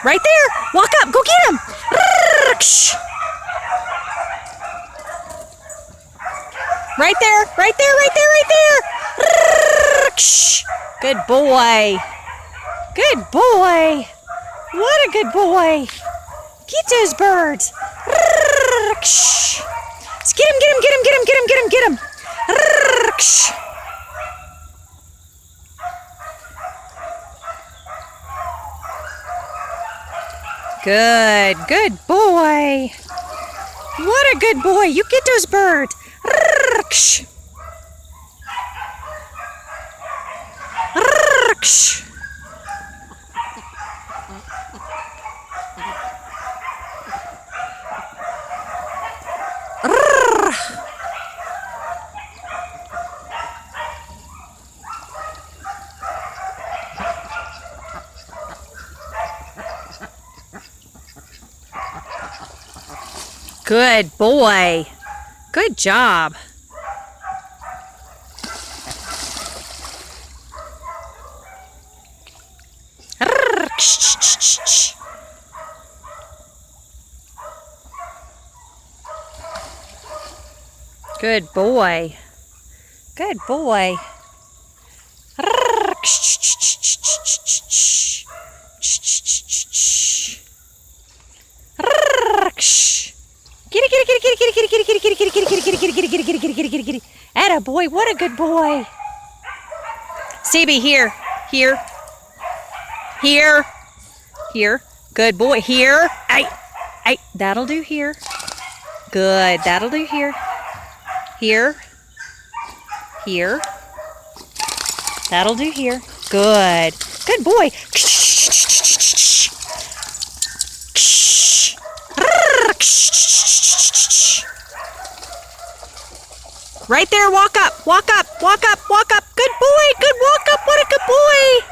Right there. Walk up. Go get him. Right there. Right there. Right there. Right there. Good boy. Good boy. What a good boy. Get those birds. Get him, get him, get him, get him, get him, get him, get him. Good boy. What a good boy. You get those birds. Good boy. Good job. Good boy. Good boy. Atta boy, what a good boy. Seaby, here. Here. Here. Here. Good boy. Here. Ay. That'll do here. Good. That'll do here. Here. Here. That'll do here. Good. Good boy. Right there, walk up, walk up, walk up, walk up. Good boy, good walk up, what a good boy.